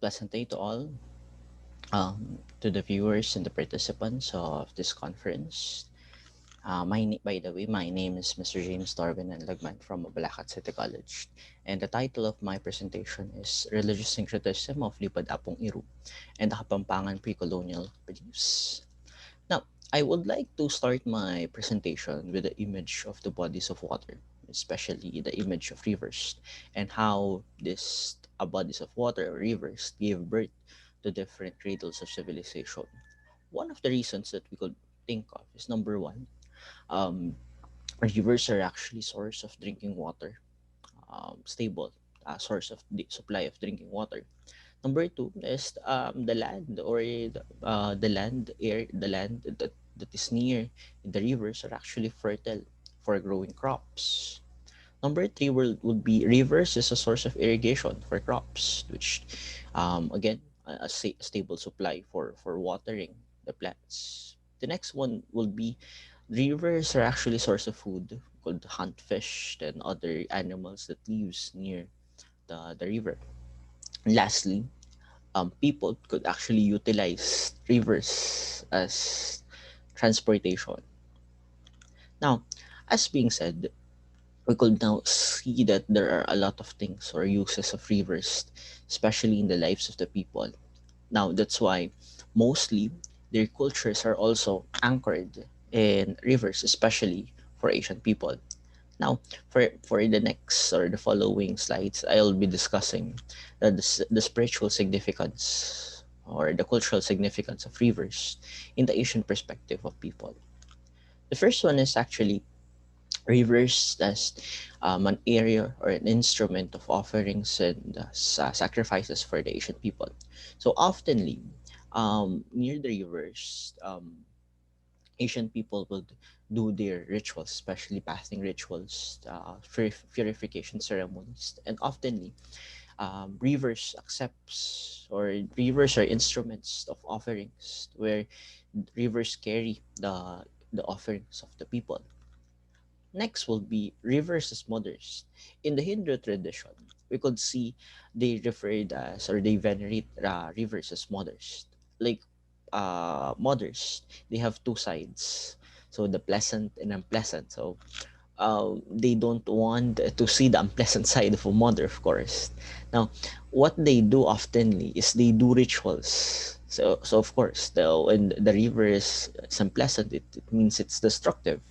pleasant day to all, to the viewers and the participants of this conference. By the way, my name is Mr. James Darwin and Lagman from Bulacan City College, and the title of my presentation is Religious Syncretism of Libad Apung Iru and the Kapampangan Pre-Colonial Beliefs. Now, I would like to start my presentation with the image of the bodies of water, especially the image of rivers, and how these bodies of water or rivers gave birth to different cradles of civilization. One of the reasons that we could think of is number one, um, rivers are actually source of drinking water, stable source of the supply of drinking water. Number two is the land or the land air the land that is near the rivers are actually fertile for growing crops. Number three would be rivers is a source of irrigation for crops, which again a stable supply for watering the plants. The next one will be rivers are actually source of food. Could hunt fish and other animals that lives near the river. Lastly, people could actually utilize rivers as transportation. Now, as being said, we could now see that there are a lot of things or uses of rivers, especially in the lives of the people. Now, that's why mostly their cultures are also anchored in rivers, especially for Asian people. Now, for the next or the following slides, I'll be discussing the spiritual significance or the cultural significance of rivers in the Asian perspective of people. The first one is actually rivers as an area or an instrument of offerings and sacrifices for the Asian people. So oftenly, near the rivers, Asian people would do their rituals, especially bathing rituals, purification ceremonies, and oftenly rivers accepts or rivers are instruments of offerings where rivers carry the offerings of the people. Next will be rivers as mothers. In the Hindu tradition, we could see they referred as or they venerate rivers as mothers. Like mothers, they have two sides. So the pleasant and unpleasant. So they don't want to see the unpleasant side of a mother, of course. Now, what they do oftenly is they do rituals. So of course, when the river is unpleasant, it means it's destructive.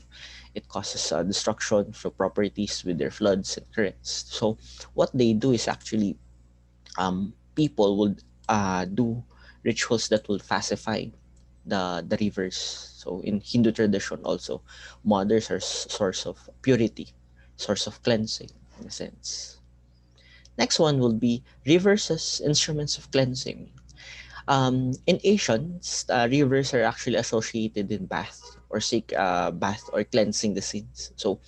It causes destruction for properties with their floods and currents. So what they do is actually people would do rituals that will pacify the rivers. So in Hindu tradition also, mothers are source of purity, source of cleansing in a sense. Next one will be rivers as instruments of cleansing. In Asians, rivers are actually associated in bath or cleansing the sins. So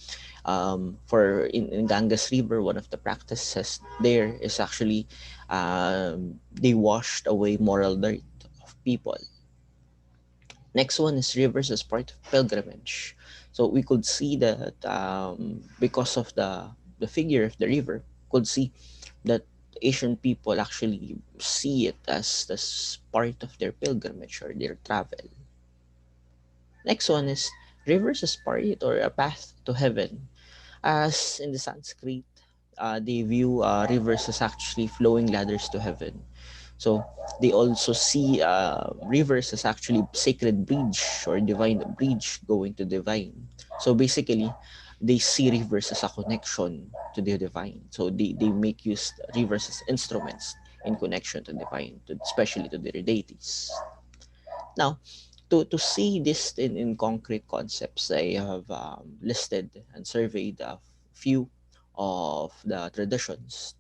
for in Ganges River, one of the practices there is actually they washed away moral dirt of people. Next one is rivers as part of pilgrimage. So we could see that because of the figure of the river, could see that Asian people actually see it as part of their pilgrimage or their travel. Next one is rivers as part or a path to heaven. As in the Sanskrit, they view rivers as actually flowing ladders to heaven. So they also see rivers as actually sacred bridge or divine bridge going to divine. So basically, they see rivers as a connection to the divine. So they make use rivers as instruments in connection to divine, especially to their deities. Now, to see this in concrete concepts, I have listed and surveyed a few of the traditions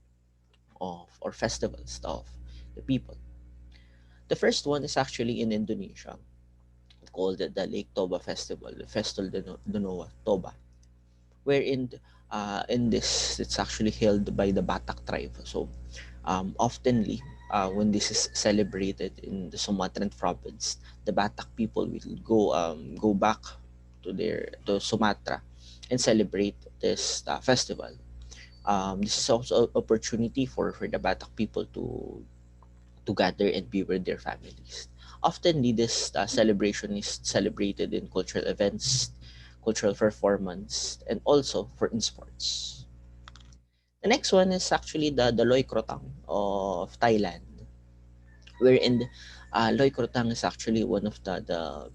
of or festivals of the people. The first one is actually in Indonesia, called the Lake Toba Festival, the Festival de Noa Toba, wherein in this it's actually held by the Batak tribe. So oftenly when this is celebrated in the Sumatran province, the Batak people will go back to Sumatra and celebrate this festival. This is also an opportunity for the Batak people to gather and be with their families. Often, this celebration is celebrated in cultural events, cultural performance, and also for in sports. The next one is actually the Loi Krathong of Thailand, wherein Loi Krathong is actually one of the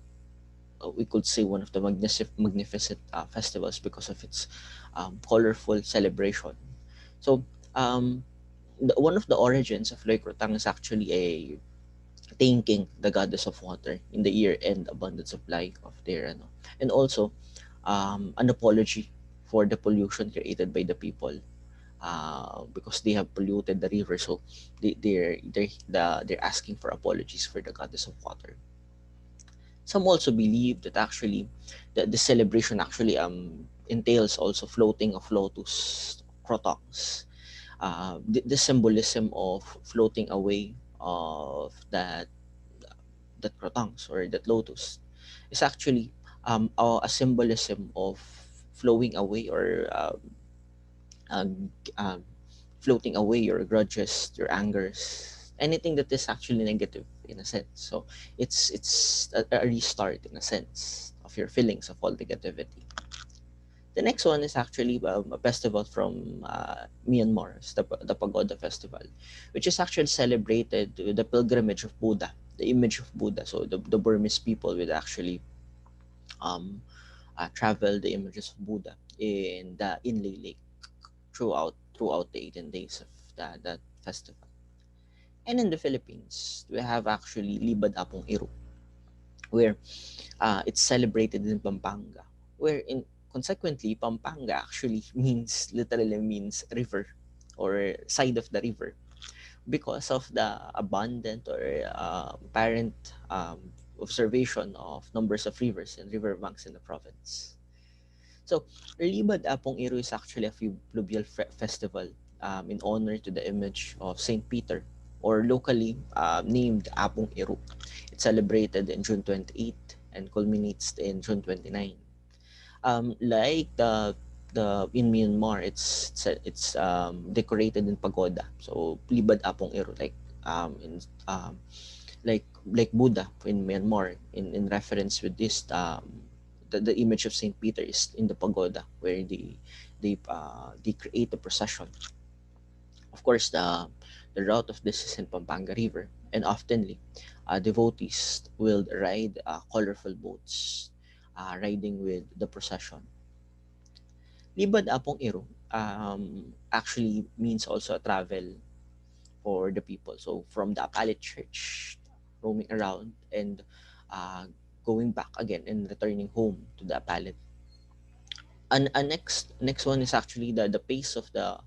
we could say one of the magnificent festivals because of its colorful celebration. So, um, one of the origins of Loi Krathong is actually a thanking the goddess of water in the year and abundant supply of their and also an apology for the pollution created by the people because they have polluted the river, so they're asking for apologies for the goddess of water. Some also believe that actually the celebration actually entails also floating of lotus crotons. The symbolism of floating away of that crotons or that lotus is actually a symbolism of flowing away or uh, um, floating away your grudges, your angers, anything that is actually negative in a sense. So it's a restart in a sense of your feelings of all negativity. The next one is actually a festival from Myanmar, it's the Pagoda Festival, which is actually celebrated with the pilgrimage of Buddha, the image of Buddha. So the Burmese people would actually um, travel the images of Buddha in the Inlay Lake throughout the 18 days of that festival. And in the Philippines, we have actually Libad Apung Iru, where it's celebrated in Pampanga, where in consequently Pampanga actually literally means river or side of the river because of the abundant or apparent observation of numbers of rivers and river banks in the province. So, Libad Apung Iru is actually a fluvial festival in honor to the image of Saint Peter, or locally named Apung Iru. It's celebrated in June 28 and culminates in June 29. Like the in Myanmar, it's decorated in pagoda. So Libad Apong Iru, in like Buddha in Myanmar, in reference with this the image of Saint Peter is in the pagoda where they create a procession. Of course, the route of this is in Pampanga River, and oftenly devotees will ride colorful boats, riding with the procession. Libad Apong Iru actually means also a travel for the people. So from the Apalit Church, roaming around and uh, going back again and returning home to the Apalit. And next one is actually the pace of the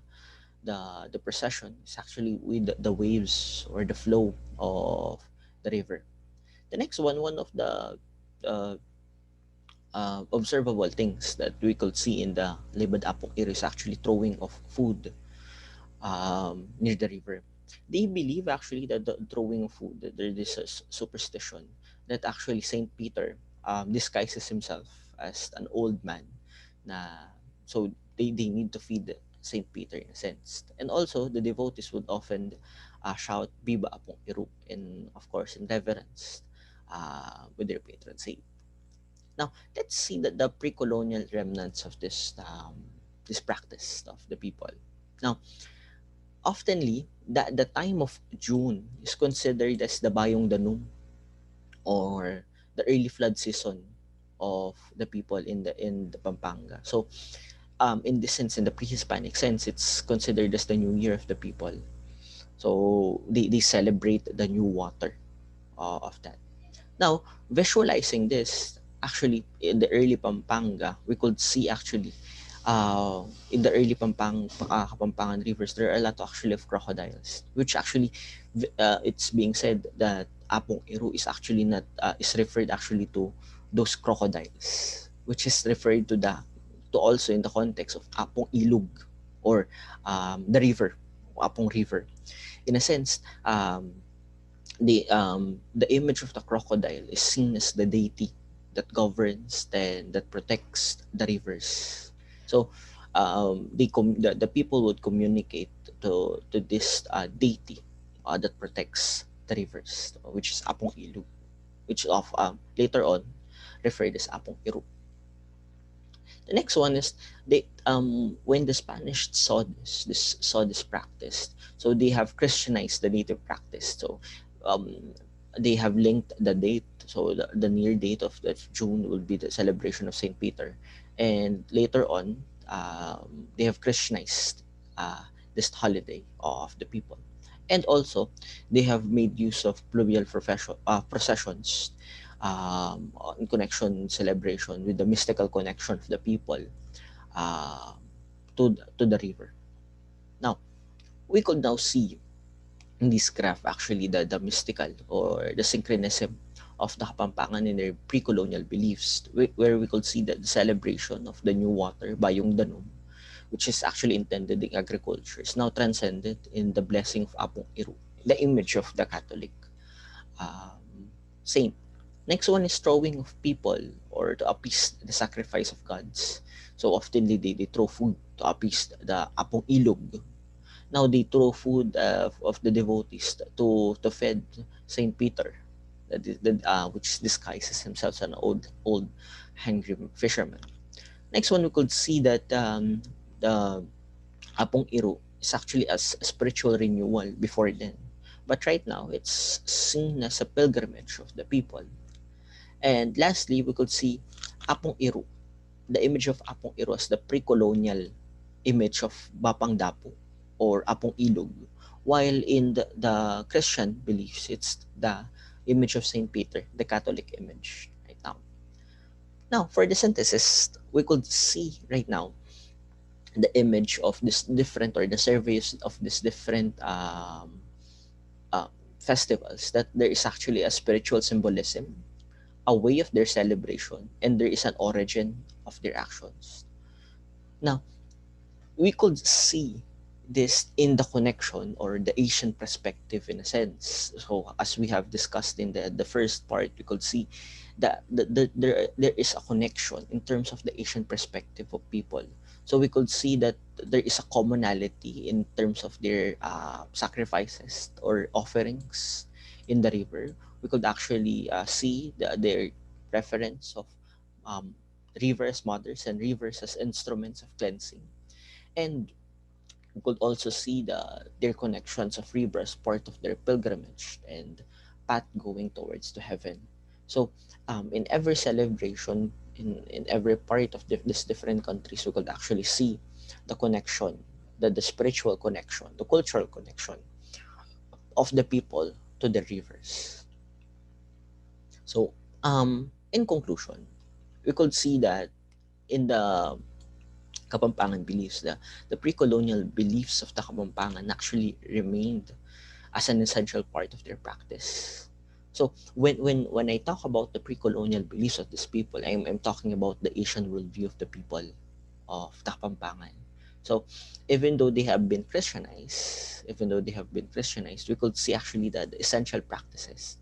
procession is actually with the waves or the flow of the river. The next one of the uh, observable things that we could see in the Libad Apong Iru is actually throwing of food near the river. They believe actually that the throwing of food, that there is a superstition that actually Saint Peter disguises himself as an old man. Na, so they need to feed Saint Peter in a sense. And also the devotees would often shout Biba Apong Iru in, of course, in reverence with their patron saint. Now let's see the pre-colonial remnants of this practice of the people. Now oftenly, the time of June is considered as the Bayong Danum or the early flood season of the people in the Pampanga. So, in this sense, in the pre-Hispanic sense, it's considered as the new year of the people. So they celebrate the new water of that. Now, visualizing this, actually, in the early Pampanga, we could see actually, in the early Kapampangan rivers, there are a lot actually of crocodiles, which actually, it's being said that Apong Iru is actually not, is referred actually to those crocodiles, which is referred to also in the context of Apong Ilug, or the river, Apong River. In a sense, the image of the crocodile is seen as the deity that governs and that protects the rivers. So the people would communicate to this deity that protects the rivers, which is Apung Ilu, which of later on referred as Apung Iru. The next one is they when the Spanish saw this practice, so they have Christianized the native practice. So um, they have linked the date. So the near date of the June will be the celebration of Saint Peter, and later on they have Christianized this holiday of the people, and also they have made use of fluvial processions in connection celebration with the mystical connection of the people uh, to the river. Now, we could now see in this graph actually the mystical or the synchronism of the Kapampangan in their pre-colonial beliefs, where we could see that the celebration of the new water, Bayong Danom, which is actually intended in agriculture, is now transcended in the blessing of Apung Iru, the image of the Catholic saint. Next one is throwing of people or to appease the sacrifice of gods. So often they throw food to appease the Apong Ilog. Now they throw food of the devotees to feed Saint Peter, which disguises himself as an old hungry fisherman. Next one we could see that the Apong Iru is actually as a spiritual renewal before then. But right now, it's seen as a pilgrimage of the people. And lastly, we could see Apong Iru, the image of Apong Iru as the pre-colonial image of Bapang Dapo or Apong Ilog, while in the Christian beliefs, it's the image of Saint Peter, the Catholic image right now. Now, for the synthesis, we could see right now the image of this different or the surveys of these different uh, festivals that there is actually a spiritual symbolism, a way of their celebration, and there is an origin of their actions. Now, we could see this in the connection or the Asian perspective in a sense. So as we have discussed in the first part, we could see that there is a connection in terms of the Asian perspective of people. So we could see that there is a commonality in terms of their sacrifices or offerings in the river. We could actually see their preference of um, rivers mothers and rivers as instruments of cleansing, and we could also see their connections of rivers part of their pilgrimage and path going towards to heaven. So in every celebration in every part of these different countries, we could actually see the connection, the spiritual connection, the cultural connection of the people to the rivers. So in conclusion, we could see that in the Kapampangan beliefs, the pre-colonial beliefs of the Kapampangan actually remained as an essential part of their practice. So when I talk about the pre-colonial beliefs of these people, I'm talking about the Asian worldview of the people of the Kapampangan. So even though they have been Christianized, we could see actually that the essential practices,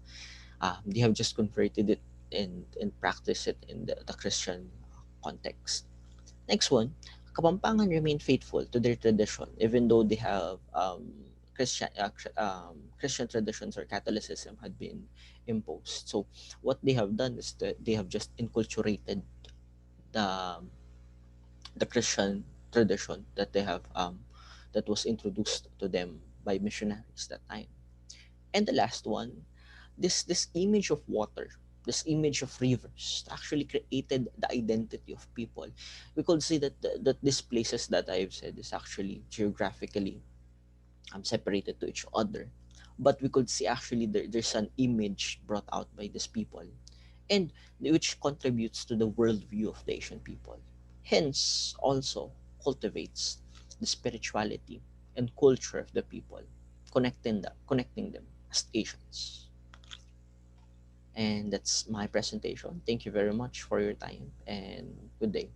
they have just converted it and practice it in the Christian context. Next one, Kapampangan remain faithful to their tradition even though they have Christian traditions or Catholicism had been imposed. So what they have done is that they have just inculturated the the Christian tradition that they have that was introduced to them by missionaries that time. And the last one, this image of water, this image of rivers actually created the identity of people. We could see that these places that I've said is actually geographically separated to each other, but we could see actually there's an image brought out by these people, and which contributes to the worldview of the Asian people, hence also cultivates the spirituality and culture of the people, connecting them as Asians. And that's my presentation. Thank you very much for your time and good day.